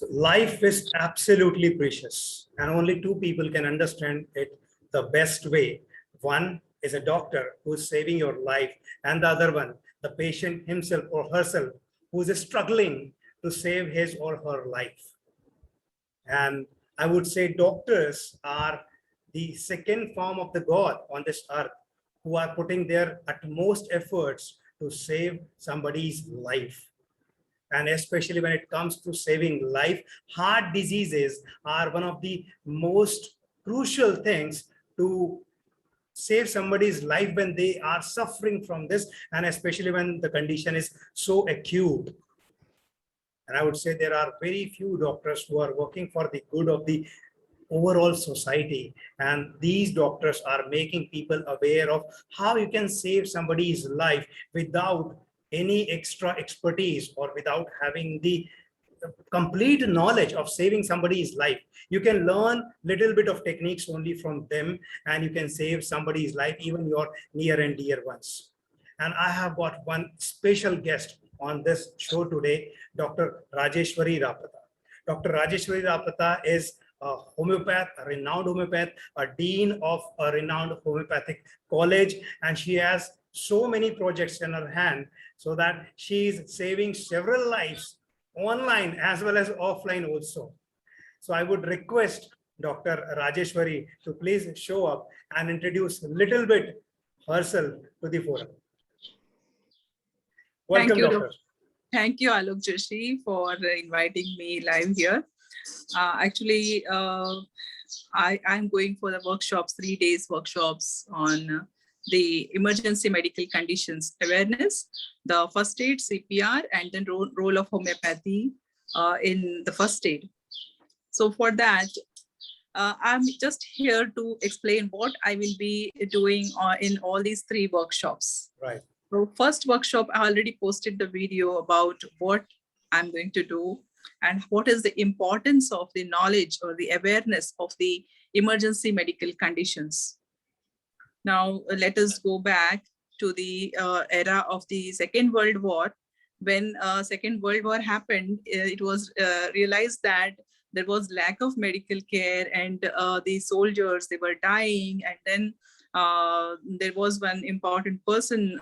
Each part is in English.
So life is absolutely precious, and only two people can understand it the best way. One is a doctor who's saving your life, and the other one, the patient himself or herself, who's struggling to save his or her life. And I would say doctors are the second form of the God on this earth, who are putting their utmost efforts to save somebody's life. And especially when it comes to saving life, heart diseases are one of the most crucial things to save somebody's life when they are suffering from this, and especially when the condition is so acute. And I would say there are very few doctors who are working for the good of the overall society. And these doctors are making people aware of how you can save somebody's life without any extra expertise or without having the complete knowledge of saving somebody's life. You can learn little bit of techniques only from them, and you can save somebody's life, even your near and dear ones. And I have got one special guest on this show today, Dr. Rajeshwari Rapata. Dr. Rajeshwari Rapata is a homeopath, a renowned homeopath, a dean of a renowned homeopathic college, and she has so many projects in her hand so that she is saving several lives online as well as offline also. So I would request Dr. Rajeshwari to please show up and introduce a little bit herself to the forum. Welcome, Doctor. Thank you, Alokk Joshi, for inviting me live here. Actually, I'm going for the workshops, 3 days workshops on the emergency medical conditions awareness, the first aid, CPR, and then role of homeopathy in the first aid. So for that, I'm just here to explain what I will be doing in all these 3 workshops. Right. So first workshop, I already posted the video about what I'm going to do and what is the importance of the knowledge or the awareness of the emergency medical conditions. Now, let us go back to the era of the Second World War. When Second World War happened, it was realized that there was lack of medical care, and the soldiers, they were dying. And then there was one important person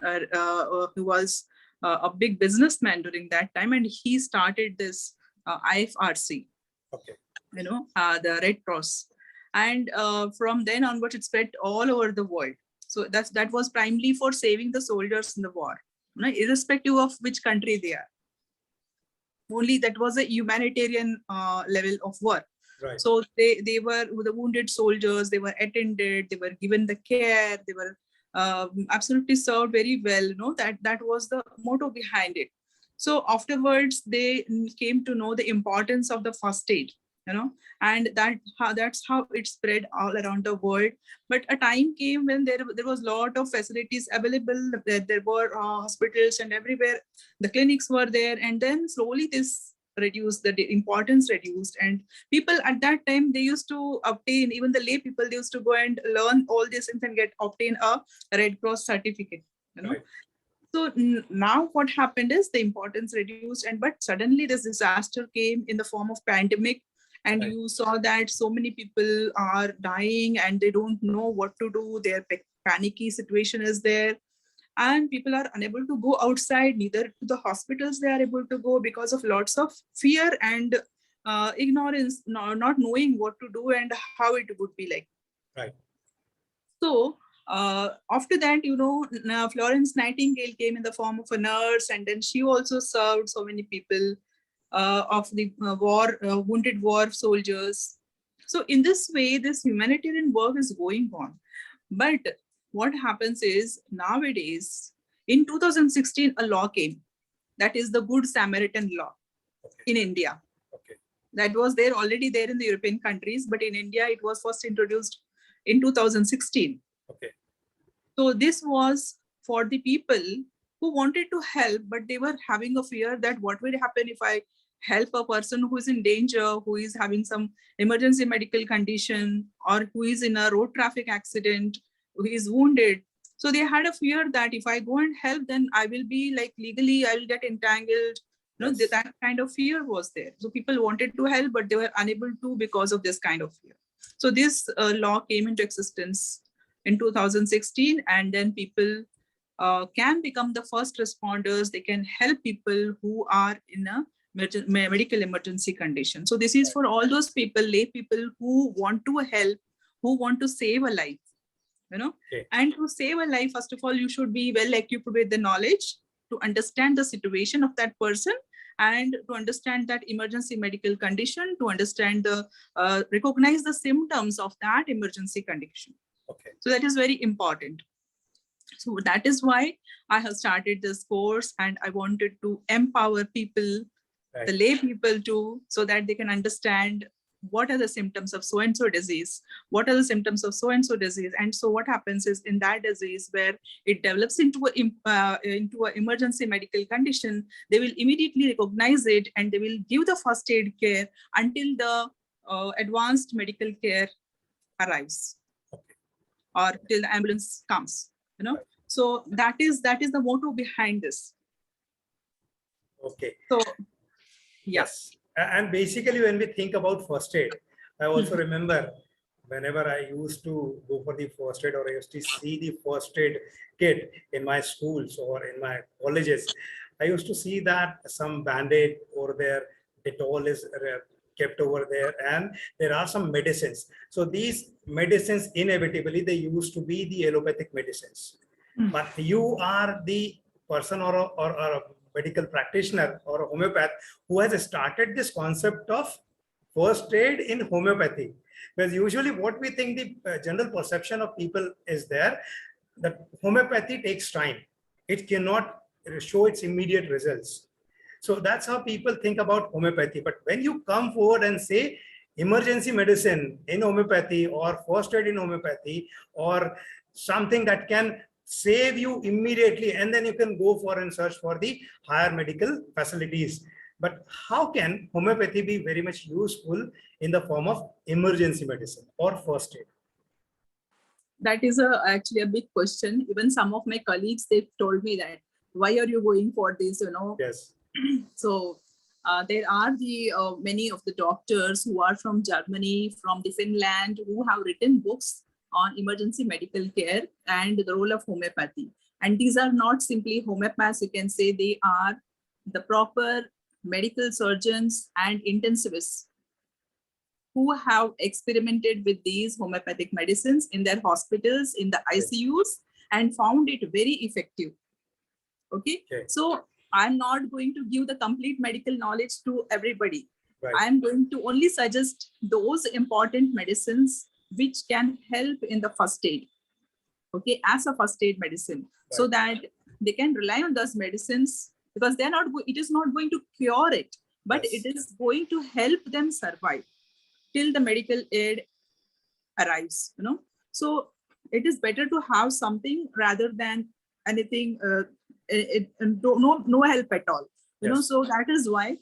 who was a big businessman during that time, and he started this IFRC, okay, the Red Cross. And from then onwards, it spread all over the world. So that was primarily for saving the soldiers in the war, irrespective of which country they are. Only that was a humanitarian level of work. Right. So they were the wounded soldiers, they were attended, they were given the care, they were absolutely served very well. That was the motto behind it. So afterwards, they came to know the importance of the first aid, and that's how it spread all around the world. But a time came when there was a lot of facilities available. There were hospitals and everywhere the clinics were there, and then slowly this reduced, the importance reduced, and people at that time, they used to obtain, even the lay people, they used to go and learn all this and then obtain a Red Cross certificate. Right. So now what happened is the importance reduced, but suddenly this disaster came in the form of pandemic, and right. You saw that so many people are dying and they don't know what to do. Their panicky situation is there, and people are unable to go outside, neither to the hospitals they are able to go because of lots of fear and ignorance, not knowing what to do and how it would be like. Right. So after that, Florence Nightingale came in the form of a nurse, and then she also served so many people of the wounded war soldiers. So in this way, this humanitarian work is going on. But what happens is nowadays, in 2016, a law came. That is the Good Samaritan law in India. Okay. That was already there in the European countries, but in India, it was first introduced in 2016. Okay. So this was for the people who wanted to help, but they were having a fear that what will happen if I help a person who is in danger, who is having some emergency medical condition, or who is in a road traffic accident, who is wounded. So they had a fear that if I go and help, then I will be like legally, I will get entangled. Yes. That kind of fear was there. So people wanted to help, but they were unable to because of this kind of fear. So this law came into existence in 2016, and then people can become the first responders. They can help people who are in a medical emergency condition. So this is for all those people, lay people who want to help, who want to save a life, Okay. And to save a life, first of all, you should be well equipped with the knowledge to understand the situation of that person, and to understand that emergency medical condition, to understand the recognize the symptoms of that emergency condition. Okay. So that is very important. So that is why I have started this course, and I wanted to empower people, Right. the lay people too, so that they can understand what are the symptoms of so-and-so disease, what are the symptoms of so-and-so disease. And so what happens is, in that disease where it develops into an emergency medical condition, they will immediately recognize it, and they will give the first aid care until the advanced medical care arrives, or till the ambulance comes. So that is the motto behind this. Okay. So yes. And basically, when we think about first aid, I also remember whenever I used to go for the first aid, or I used to see the first aid kit in my schools or in my colleges, I used to see that some band-aid over there, Dettol is kept over there, and there are some medicines. So these medicines, inevitably, they used to be the allopathic medicines. But you are the person or a medical practitioner or a homeopath who has started this concept of first aid in homeopathy. Because usually what we think, the general perception of people is there, that homeopathy takes time. It cannot show its immediate results. So that's how people think about homeopathy. But when you come forward and say emergency medicine in homeopathy, or first aid in homeopathy, or something that can save you immediately, and then you can go for and search for the higher medical facilities. But how can homeopathy be very much useful in the form of emergency medicine or first aid? That is actually a big question. Even some of my colleagues, they've told me that, why are you going for this, Yes. So there are many of the doctors who are from Germany, from the Finland, who have written books on emergency medical care and the role of homeopathy. And these are not simply homeopaths, you can say. They are the proper medical surgeons and intensivists who have experimented with these homeopathic medicines in their hospitals, in the ICUs, and found it very effective. Okay. So I'm not going to give the complete medical knowledge to everybody. Right. I'm going to only suggest those important medicines which can help in the first aid, okay, as a first aid medicine, right, so that they can rely on those medicines, because they're not, it is not going to cure it, but yes, it is going to help them survive till the medical aid arrives, So it is better to have something rather than anything, no help at all, yes, So that is why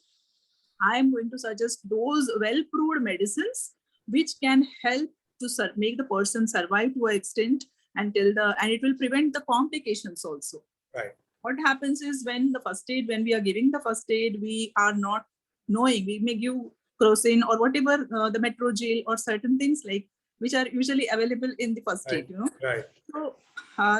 I am going to suggest those well-proved medicines which can help to make the person survive to an extent and it will prevent the complications also. right. What happens is, when we are giving the first aid, we are not knowing, we may give crocin or whatever, the metrogyl or certain things like, which are usually available in the first aid, Right. So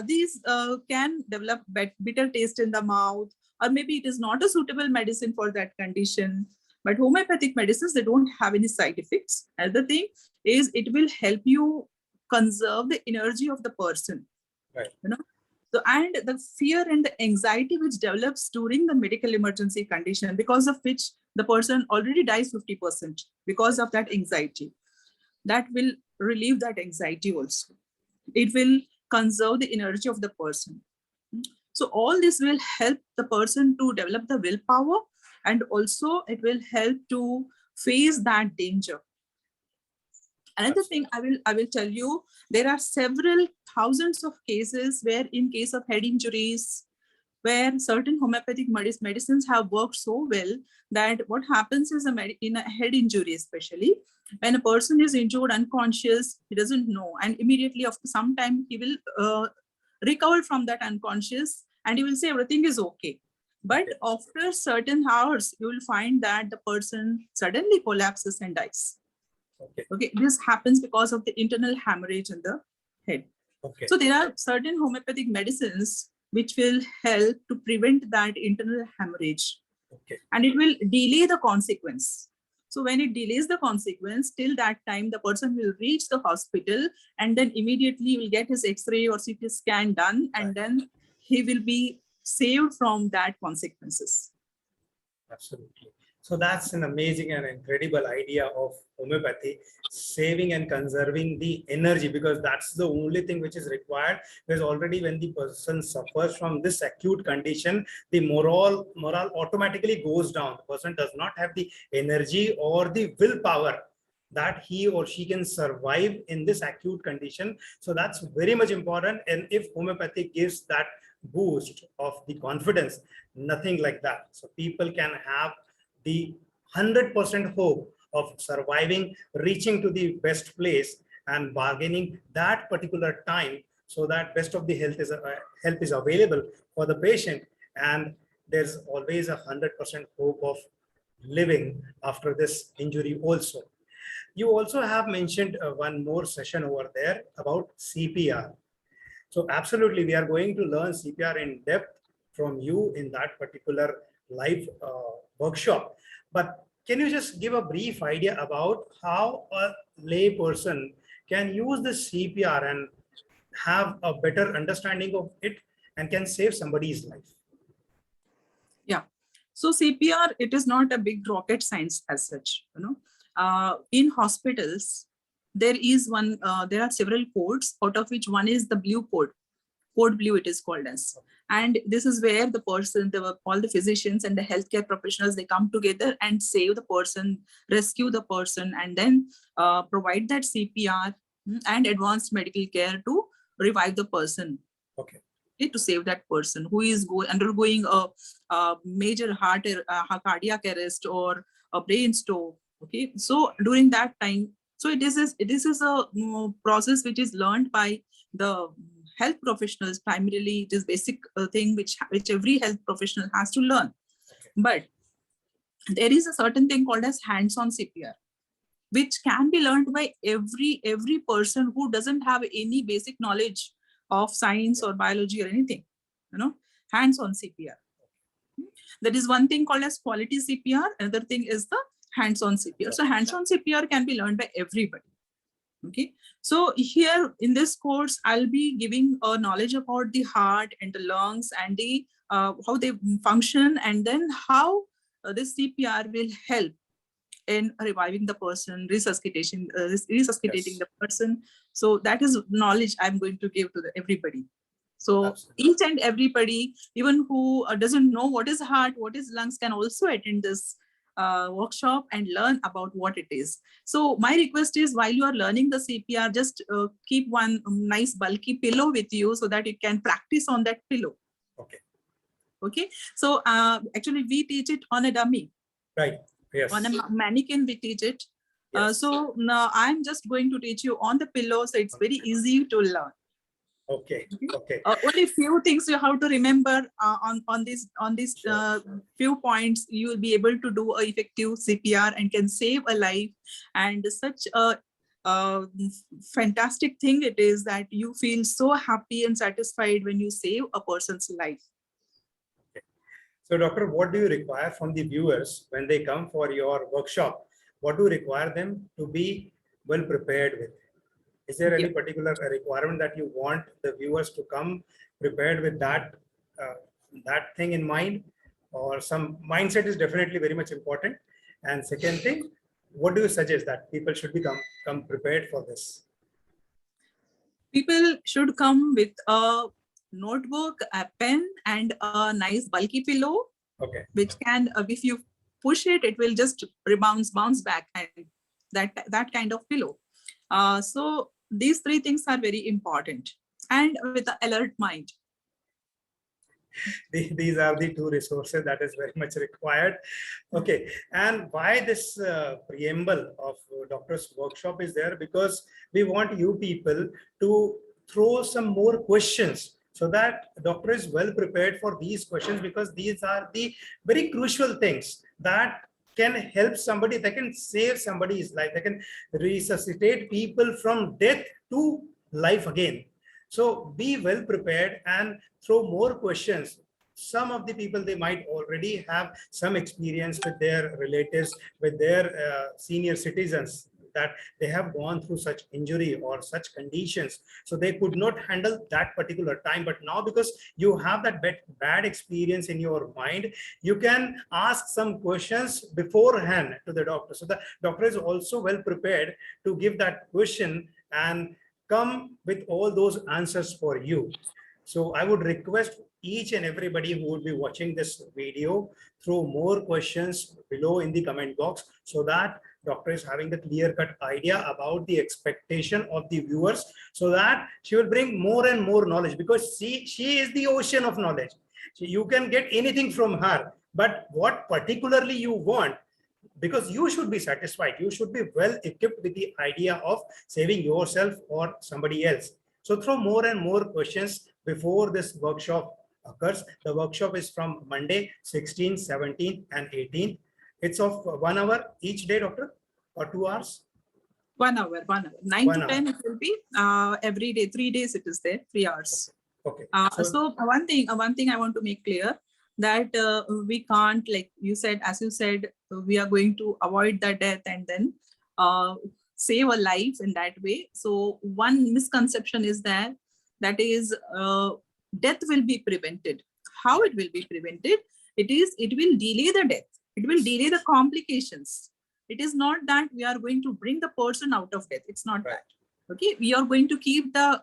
these can develop bitter taste in the mouth, or maybe it is not a suitable medicine for that condition. But homeopathic medicines, they don't have any side effects. Another thing is, it will help you conserve the energy of the person. Right. So, and the fear and the anxiety which develops during the medical emergency condition, because of which the person already dies 50% because of that anxiety, that will relieve that anxiety also. It will conserve the energy of the person. So all this will help the person to develop the willpower, and also it will help to face that danger. Another thing I will tell you, there are several thousands of cases where, in case of head injuries, where certain homeopathic medicines have worked so well that what happens is, in a head injury especially, when a person is injured unconscious, he doesn't know, and immediately after some time he will recover from that unconscious, and he will say everything is okay. But after certain hours, you will find that the person suddenly collapses and dies. Okay. Okay, this happens because of the internal hemorrhage in the head. Okay. So there are certain homeopathic medicines which will help to prevent that internal hemorrhage. Okay. And it will delay the consequence. So when it delays the consequence, till that time, the person will reach the hospital and then immediately will get his X-ray or CT scan done, and then he will be saved from that consequences. Absolutely. So that's an amazing and incredible idea of homeopathy, saving and conserving the energy, because that's the only thing which is required. Because already when the person suffers from this acute condition, the morale automatically goes down. The person does not have the energy or the willpower that he or she can survive in this acute condition. So that's very much important. And if homeopathy gives that boost of the confidence, nothing like that. So people can have the 100% hope of surviving, reaching to the best place and bargaining that particular time, so that best of the help is available for the patient, and there's always 100% hope of living after this injury also. You also have mentioned one more session over there about CPR. So absolutely, we are going to learn CPR in depth from you in that particular live workshop. But can you just give a brief idea about how a lay person can use the CPR and have a better understanding of it and can save somebody's life? Yeah. So CPR, it is not a big rocket science as such. In hospitals, there are several codes, out of which one is the blue code. Code blue, it is called as. And this is where all the physicians and the healthcare professionals, they come together and save the person, rescue the person, and then provide that CPR and advanced medical care to revive the person. Okay. To save that person who is undergoing a major cardiac arrest or a brain stroke. Okay, so during that time, so this is a process which is learned by the health professionals. Primarily, it is basic thing which every health professional has to learn. Okay. But there is a certain thing called as hands-on CPR, which can be learned by every person who doesn't have any basic knowledge of science or biology or anything. Hands-on CPR. That is one thing called as quality CPR. Another thing is the hands-on CPR. So hands-on CPR can be learned by everybody. Okay. So here in this course, I'll be giving a knowledge about the heart and the lungs and the how they function, and then how this CPR will help in reviving the person, resuscitating the person. So that is knowledge I'm going to give to everybody. So absolutely, each and everybody, even who doesn't know what is heart, what is lungs, can also attend this workshop and learn about what it is. So my request is, while you are learning the CPR, just keep one nice bulky pillow with you so that you can practice on that pillow. Okay. Okay. So actually we teach it on a dummy. Right. Yes. On a mannequin we teach it. Yes. So now I'm just going to teach you on the pillow, so it's very easy to learn. Okay. Okay. Only few things you have to remember on these few points. You will be able to do a effective CPR and can save a life. And such a fantastic thing it is that you feel so happy and satisfied when you save a person's life. Okay. So, doctor, what do you require from the viewers when they come for your workshop? What do you require them to be well prepared with? Is there any particular requirement that you want the viewers to come prepared with that thing in mind, or some mindset is definitely very much important? And second thing, what do you suggest that people should come prepared for this? People should come with a notebook, a pen, and a nice bulky pillow. Okay. Which can, if you push it, it will just bounce back, and that kind of pillow. So these three things are very important, and with the alert mind. These are the two resources that is very much required. Okay, and why this preamble of doctor's workshop is there? Because we want you people to throw some more questions so that doctor is well prepared for these questions, because these are the very crucial things that can help somebody, that can save somebody's life, that can resuscitate people from death to life again. So be well prepared and throw more questions. Some of the people, they might already have some experience with their relatives, with their senior citizens, that they have gone through such injury or such conditions, so they could not handle that particular time. But now, because you have that bad experience in your mind, you can ask some questions beforehand to the doctor, so the doctor is also well prepared to give that question and come with all those answers for you. So I would request each and everybody who would be watching this video, throw more questions below in the comment box, so that doctor is having the clear-cut idea about the expectation of the viewers, so that she will bring more and more knowledge, because she is the ocean of knowledge. So you can get anything from her, but what particularly you want, because you should be satisfied, you should be well equipped with the idea of saving yourself or somebody else. So throw more and more questions before this workshop occurs. The workshop is from Monday 16th, 17th and 18th. It's of 1 hour each day, doctor, or 2 hours? 1 hour, 1 hour. 9 1 to 10 it will be every day, 3 days it is there, 3 hours. Okay. So one thing I want to make clear, that we can't, like you said, as you said, we are going to avoid the death and then save a life in that way. So one misconception is that is death will be prevented. How it will be prevented? It will delay the death. It will delay the complications. It is not that we are going to bring the person out of death. It's not that. Okay, we are going to keep the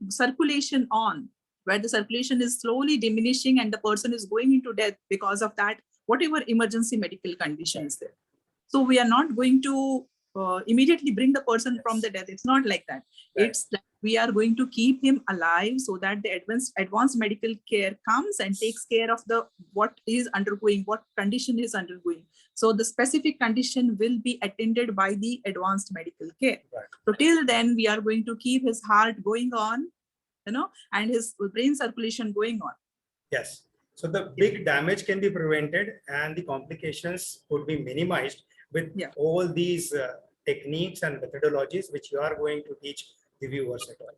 circulation on, where the circulation is slowly diminishing and the person is going into death because of that, whatever emergency medical condition is there. So we are not going to immediately bring the person from the death. It's not like that. Right. It's that we are going to keep him alive, so that the advanced medical care comes and takes care of the what is undergoing, what condition is undergoing. So the specific condition will be attended by the advanced medical care. Right. So till then, we are going to keep his heart going on, and his brain circulation going on. Yes. So the big damage can be prevented and the complications could be minimized with all these techniques and methodologies which you are going to teach the viewers at all.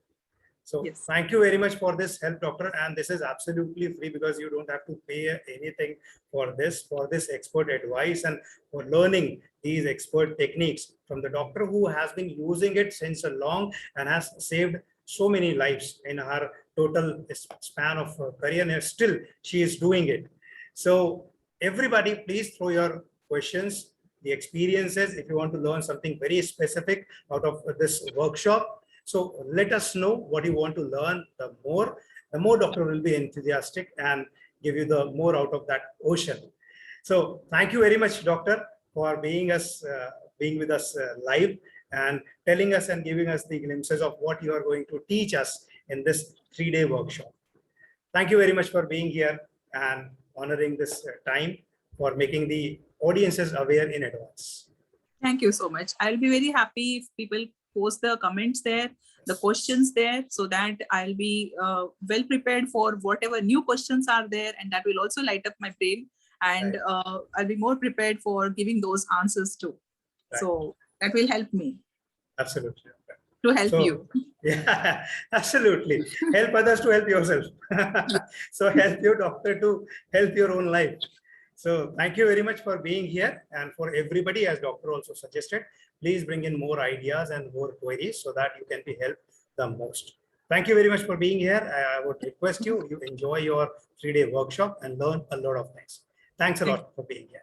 So thank you very much for this help, doctor. And this is absolutely free, because you don't have to pay anything for this expert advice and for learning these expert techniques from the doctor who has been using it since a long and has saved so many lives in her total span of career, and still she is doing it. So everybody, please throw your questions, the experiences, if you want to learn something very specific out of this workshop. So let us know what you want to learn. The more doctor will be enthusiastic and give you the more out of that ocean. So thank you very much, doctor, for being with us live and telling us and giving us the glimpses of what you are going to teach us in this 3-day workshop. Thank you very much for being here and honoring this time, for making the audiences aware in advance. Thank you so much. I'll be very happy if people post the comments there, the questions there, so that I'll be well prepared for whatever new questions are there, and that will also light up my brain, and I'll be more prepared for giving those answers too. Right. So that will help me. Absolutely. To help you. Yeah, absolutely. Help others to help yourself. So help your doctor to help your own life. So thank you very much for being here, and for everybody, as doctor also suggested, please bring in more ideas and more queries so that you can be helped the most. Thank you very much for being here. I would request you enjoy your 3-day workshop and learn a lot of things. Thanks a lot for being here.